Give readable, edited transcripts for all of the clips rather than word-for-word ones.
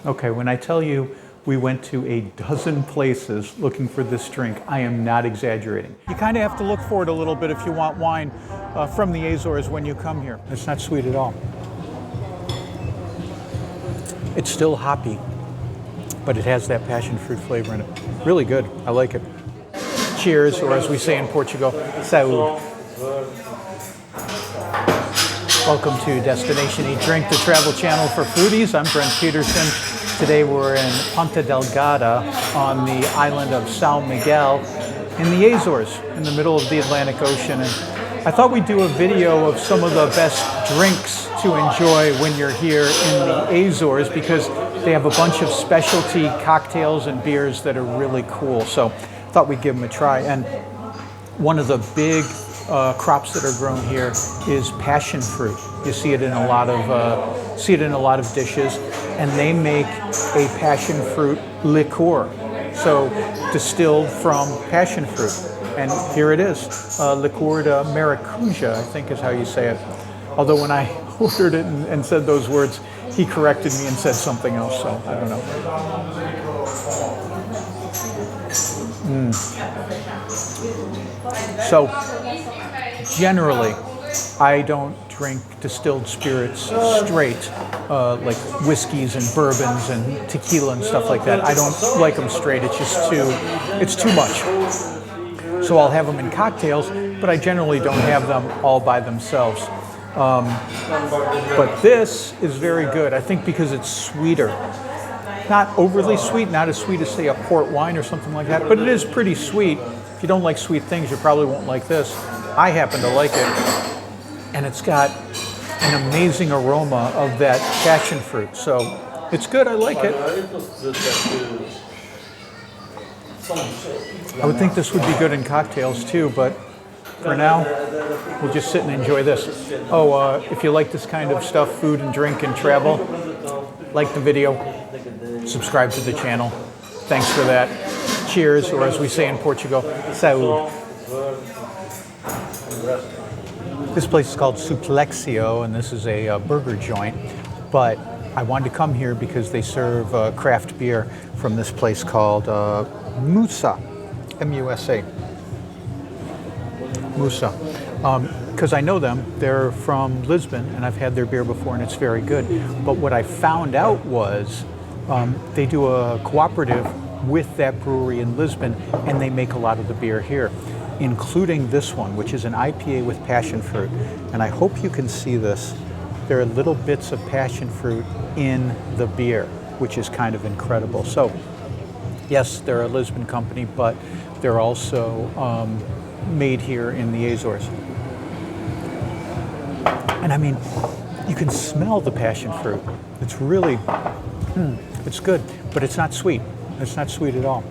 Okay, when I tell you we went to a dozen places looking for this drink, I am not exaggerating. You kind of have to look for it a little bit if you want wine from the Azores when you come here. It's not sweet at all. It's still hoppy, but it has that passion fruit flavor in it. Really good. I like it. Cheers, or as we say in Portugal, saúde. Welcome to Destination Eat Drink, the travel channel for foodies. I'm Brent Peterson. Today we're in Ponta Delgada on the island of São Miguel in the Azores, in the middle of the Atlantic Ocean. And I thought we'd do a video of some of the best drinks to enjoy when you're here in the Azores, because they have a bunch of specialty cocktails and beers that are really cool. So I thought we'd give them a try. And one of the big crops that are grown here is passion fruit. You see it in a lot of dishes, and they make a passion fruit liqueur, so distilled from passion fruit. And here it is, liqueur de maracuja, I think is how you say it. Although when I ordered it and said those words, he corrected me and said something else, so I don't know. So generally, I don't drink distilled spirits straight, like whiskeys and bourbons and tequila and stuff like that. I don't like them straight. It's just it's too much. So I'll have them in cocktails, but I generally don't have them all by themselves. But this is very good, I think, because it's sweeter. Not overly sweet, not as sweet as, say, a port wine or something like that, but it is pretty sweet. If you don't like sweet things, you probably won't like this. I happen to like it. And it's got an amazing aroma of that passion fruit. So it's good, I like it. I would think this would be good in cocktails too, but for now, we'll just sit and enjoy this. Oh, if you like this kind of stuff, food and drink and travel, like the video, subscribe to the channel. Thanks for that. Cheers, or as we say in Portugal, saúde. This place is called Suplexio, and this is a burger joint, but I wanted to come here because they serve craft beer from this place called Musa, M-U-S-A, Musa. Because I know them, they're from Lisbon, and I've had their beer before, and it's very good. But what I found out was they do a cooperative with that brewery in Lisbon, and they make a lot of the beer here, including this one, which is an IPA with passion fruit. And I hope you can see this. There are little bits of passion fruit in the beer, which is kind of incredible. So, yes, they're a Lisbon company, but they're also made here in the Azores. And I mean, you can smell the passion fruit. It's really, it's good, but it's not sweet. It's not sweet at all.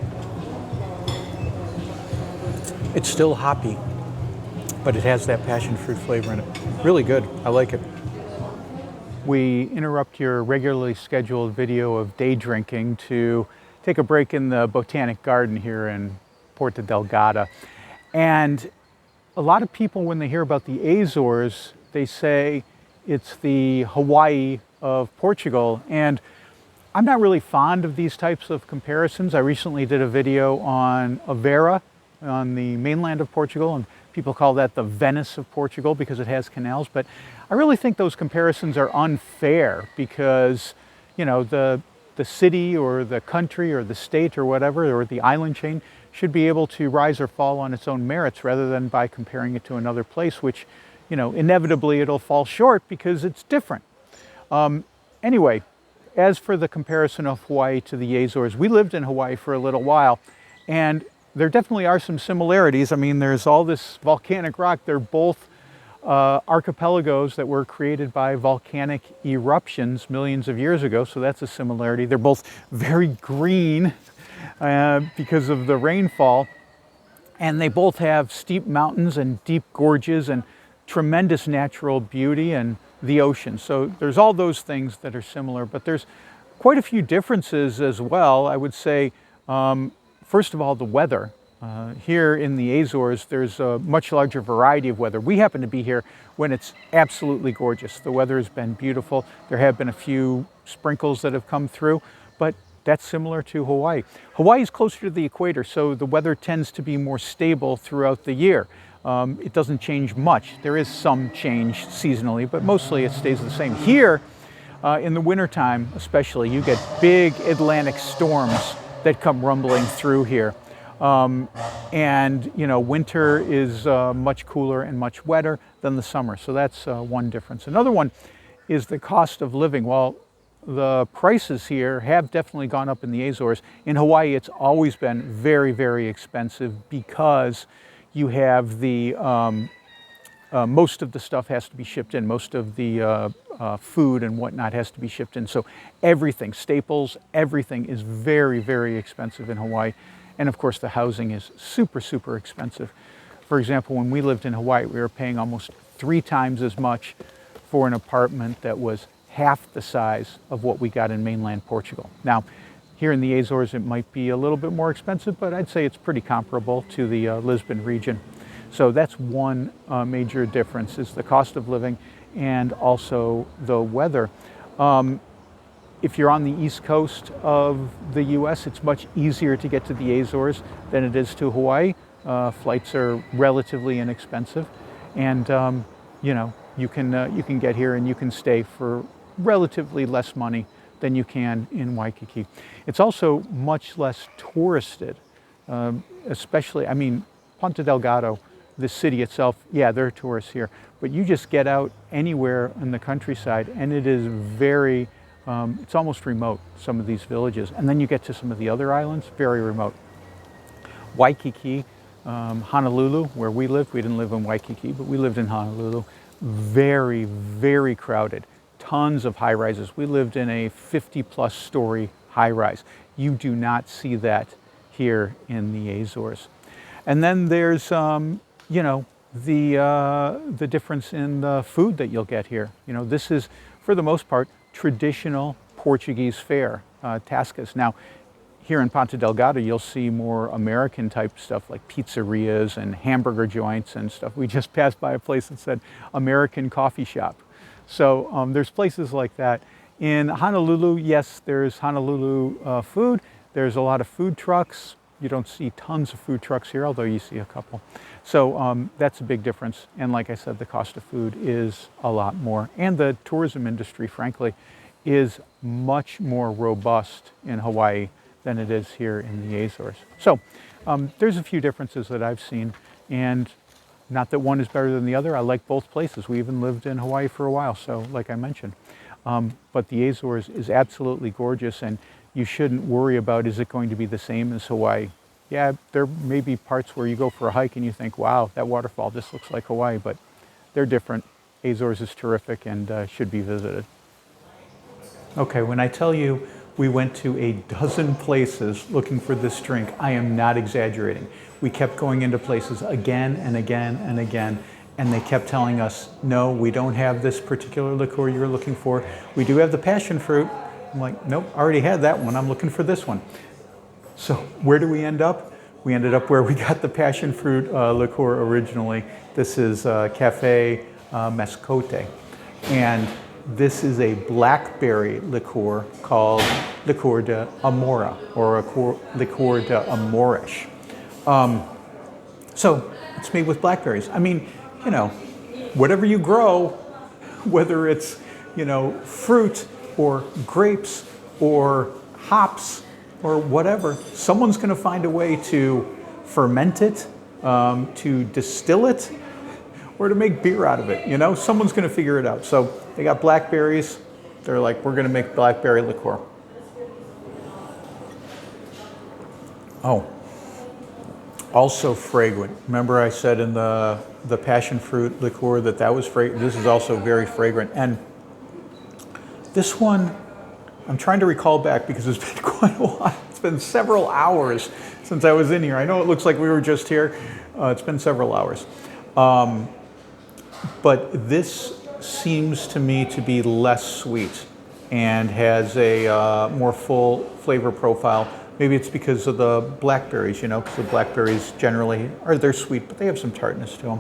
It's still hoppy, but it has that passion fruit flavor in it. Really good. I like it. We interrupt your regularly scheduled video of day drinking to take a break in the Botanic Garden here in Ponta Delgada. And a lot of people, when they hear about the Azores, they say it's the Hawaii of Portugal. And I'm not really fond of these types of comparisons. I recently did a video on Aveiro, on the mainland of Portugal, and people call that the Venice of Portugal because it has canals. But I really think those comparisons are unfair because, you know, the city or the country or the state or whatever, or the island chain, should be able to rise or fall on its own merits rather than by comparing it to another place, which, you know, inevitably it'll fall short because it's different. Anyway, as for the comparison of Hawaii to the Azores, we lived in Hawaii for a little while, and there definitely are some similarities. I mean, there's all this volcanic rock. They're both archipelagos that were created by volcanic eruptions millions of years ago, so that's a similarity. They're both very green because of the rainfall, and they both have steep mountains and deep gorges and tremendous natural beauty and the ocean. So there's all those things that are similar, but there's quite a few differences as well. I would say, first of all, the weather. Here in the Azores, there's a much larger variety of weather. We happen to be here when it's absolutely gorgeous. The weather has been beautiful. There have been a few sprinkles that have come through, but that's similar to Hawaii. Hawaii is closer to the equator, so the weather tends to be more stable throughout the year. It doesn't change much. There is some change seasonally, but mostly it stays the same. Here, in the wintertime especially, you get big Atlantic storms that come rumbling through here. And you know, winter is much cooler and much wetter than the summer, so that's one difference. Another one is the cost of living. Well, the prices here have definitely gone up in the Azores. In Hawaii, it's always been very, very expensive because you have the, most of the stuff has to be shipped in. Most of the food and whatnot has to be shipped in. So everything, staples, everything is very, very expensive in Hawaii. And of course, the housing is super, super expensive. For example, when we lived in Hawaii, we were paying almost 3 times as much for an apartment that was half the size of what we got in mainland Portugal. Now, here in the Azores, it might be a little bit more expensive, but I'd say it's pretty comparable to the Lisbon region. So that's one major difference, is the cost of living and also the weather. If you're on the east coast of the US, it's much easier to get to the Azores than it is to Hawaii. Flights are relatively inexpensive, and you know, you can get here and you can stay for relatively less money than you can in Waikiki. It's also much less touristed, especially, I mean, Ponta Delgada, the city itself, yeah, there are tourists here, but you just get out anywhere in the countryside and it is very, it's almost remote, some of these villages. And then you get to some of the other islands, very remote. Waikiki, Honolulu, where we lived, we didn't live in Waikiki, but we lived in Honolulu, very, very crowded. Tons of high rises. We lived in a 50-plus story high rise. You do not see that here in the Azores. And then there's, you know, the difference in the food that you'll get here. You know, this is, for the most part, traditional Portuguese fare, tascas. Now, here in Ponta Delgada, you'll see more American type stuff like pizzerias and hamburger joints and stuff. We just passed by a place that said American coffee shop. So there's places like that. In Honolulu, yes, there's Honolulu food. There's a lot of food trucks. You don't see tons of food trucks here, although you see a couple. So that's a big difference. And like I said, the cost of food is a lot more. And the tourism industry, frankly, is much more robust in Hawaii than it is here in the Azores. So there's a few differences that I've seen, and not that one is better than the other. I like both places. We even lived in Hawaii for a while, so like I mentioned. But the Azores is absolutely gorgeous, and you shouldn't worry about, is it going to be the same as Hawaii? Yeah, there may be parts where you go for a hike and you think, wow, that waterfall just looks like Hawaii, but they're different. Azores is terrific and should be visited. Okay, when I tell you we went to a dozen places looking for this drink, I am not exaggerating. We kept going into places again and again and again, and they kept telling us, no, we don't have this particular liqueur you're looking for. We do have the passion fruit. I'm like, nope, I already had that one. I'm looking for this one. So where do we end up? We ended up where we got the passion fruit liqueur originally. This is Cafe Mascote. And this is a blackberry liqueur called Liqueur de Amora, or Liqueur de Amorish. So it's made with blackberries. I mean, you know, whatever you grow, whether it's, you know, fruit or grapes or hops or whatever, someone's going to find a way to ferment it, to distill it, or to make beer out of it. You know, someone's going to figure it out. So they got blackberries. They're like, we're going to make blackberry liqueur. Oh, also fragrant. Remember I said in the passion fruit liqueur that was fragrant? This is also very fragrant. And this one, I'm trying to recall back because it's been quite a while. It's been several hours since I was in here. I know it looks like we were just here. It's been several hours. But this seems to me to be less sweet and has a more full flavor profile. Maybe it's because of the blackberries, you know, because the blackberries generally they're sweet, but they have some tartness to them.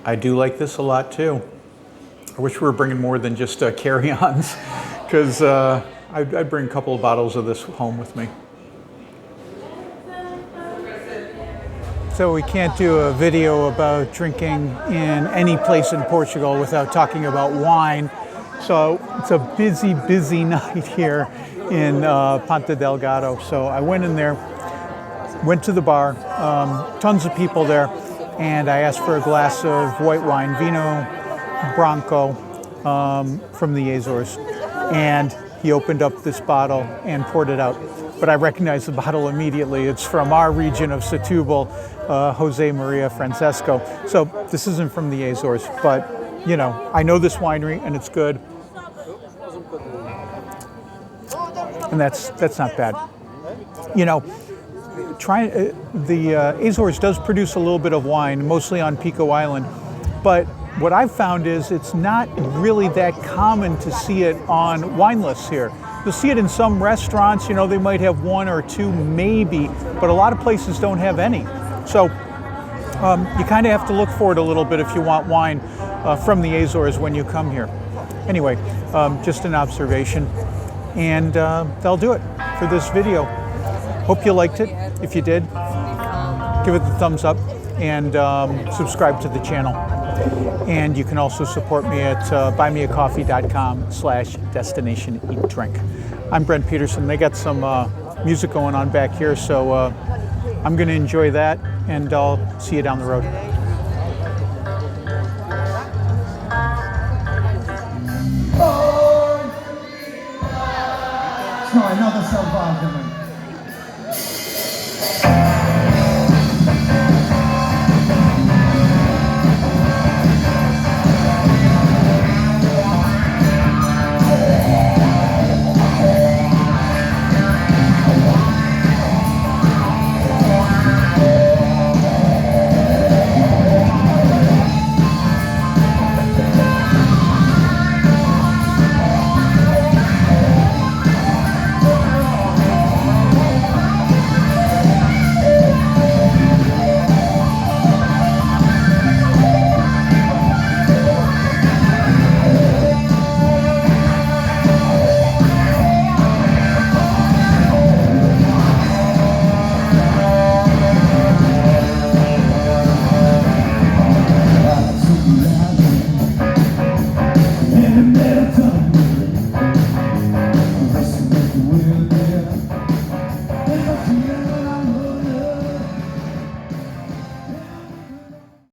I do like this a lot too. I wish we were bringing more than just carry-ons, because I'd bring a couple of bottles of this home with me. So we can't do a video about drinking in any place in Portugal without talking about wine. So it's a busy, busy night here in Ponta Delgada. So I went in there, went to the bar, tons of people there, and I asked for a glass of white wine, Vino Branco, from the Azores. And he opened up this bottle and poured it out. But I recognized the bottle immediately. It's from our region of Setúbal, Jose Maria Francesco. So this isn't from the Azores, but you know, I know this winery and it's good. And that's not bad. You know, the Azores does produce a little bit of wine, mostly on Pico Island, but what I've found is it's not really that common to see it on wine lists here. You'll see it in some restaurants, you know, they might have one or two maybe, but a lot of places don't have any. So you kind of have to look for it a little bit if you want wine from the Azores when you come here. Anyway, just an observation, and that'll do it for this video. Hope you liked it. If you did, give it the thumbs up and subscribe to the channel. And you can also support me at buymeacoffee.com/destination-eat-drink. I'm Brent Peterson. They got some music going on back here, so I'm going to enjoy that, and I'll see you down the road. Sorry, another self-argument.